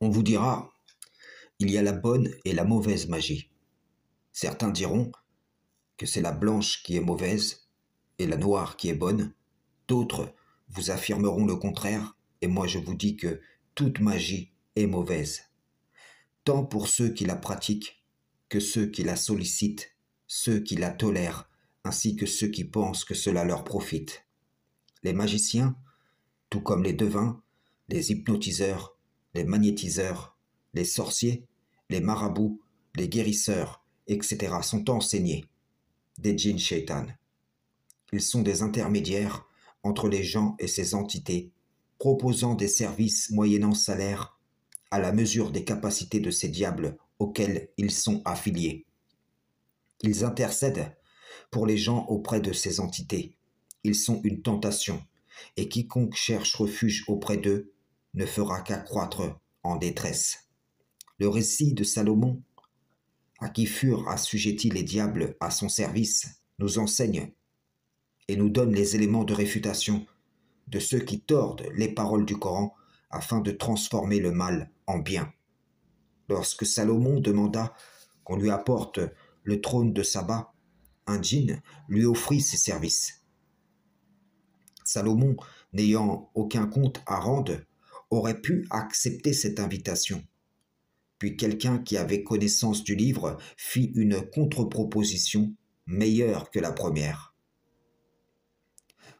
On vous dira, il y a la bonne et la mauvaise magie. Certains diront que c'est la blanche qui est mauvaise et la noire qui est bonne. D'autres vous affirmeront le contraire, et moi je vous dis que toute magie est mauvaise, tant pour ceux qui la pratiquent que ceux qui la sollicitent, ceux qui la tolèrent, ainsi que ceux qui pensent que cela leur profite. Les magiciens, tout comme les devins, les hypnotiseurs, les magnétiseurs, les sorciers, les marabouts, les guérisseurs, etc. sont enseignés des djinns shaitan. Ils sont des intermédiaires entre les gens et ces entités, proposant des services moyennant salaire à la mesure des capacités de ces diables auxquels ils sont affiliés. Ils intercèdent pour les gens auprès de ces entités. Ils sont une tentation, et quiconque cherche refuge auprès d'eux ne fera qu'accroître en détresse. Le récit de Salomon, à qui furent assujettis les diables à son service, nous enseigne et nous donne les éléments de réfutation de ceux qui tordent les paroles du Coran afin de transformer le mal en bien. Lorsque Salomon demanda qu'on lui apporte le trône de Saba, un djinn lui offrit ses services. Salomon, n'ayant aucun compte à rendre, aurait pu accepter cette invitation. Puis quelqu'un qui avait connaissance du livre fit une contre-proposition meilleure que la première.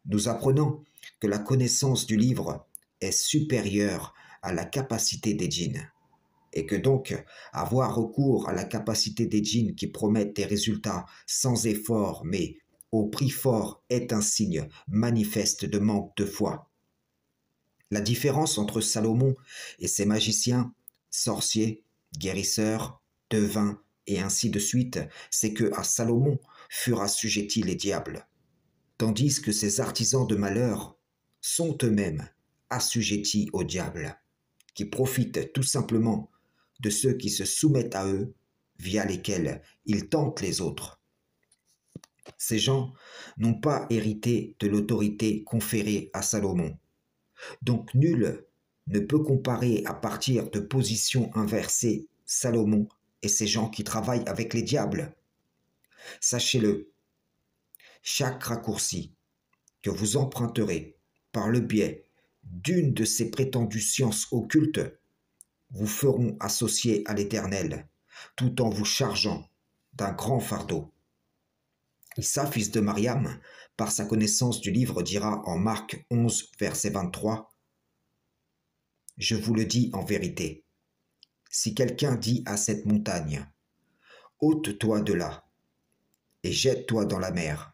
Nous apprenons que la connaissance du livre est supérieure à la capacité des djinns, et que donc avoir recours à la capacité des djinns qui promettent des résultats sans effort mais au prix fort est un signe manifeste de manque de foi. La différence entre Salomon et ses magiciens, sorciers, guérisseurs, devins et ainsi de suite, c'est que à Salomon furent assujettis les diables, tandis que ces artisans de malheur sont eux-mêmes assujettis au diable, qui profitent tout simplement de ceux qui se soumettent à eux, via lesquels ils tentent les autres. Ces gens n'ont pas hérité de l'autorité conférée à Salomon, donc nul ne peut comparer à partir de positions inversées Salomon et ces gens qui travaillent avec les diables. Sachez-le, chaque raccourci que vous emprunterez par le biais d'une de ces prétendues sciences occultes vous feront associer à l'Éternel, tout en vous chargeant d'un grand fardeau. Issa, fils de Mariam, par sa connaissance du livre, dira en Marc 11, verset 23, « Je vous le dis en vérité, si quelqu'un dit à cette montagne, ôte-toi de là, et jette-toi dans la mer,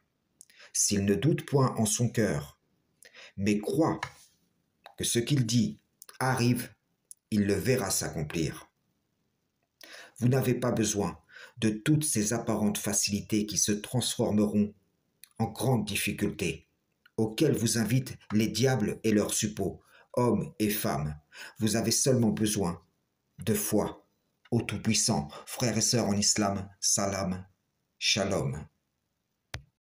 s'il ne doute point en son cœur, mais croit que ce qu'il dit arrive, il le verra s'accomplir. » Vous n'avez pas besoin de toutes ces apparentes facilités qui se transformeront en grandes difficultés, auxquelles vous invitent les diables et leurs suppôts, hommes et femmes. Vous avez seulement besoin de foi au Tout-Puissant. Frères et sœurs en islam, salam, shalom.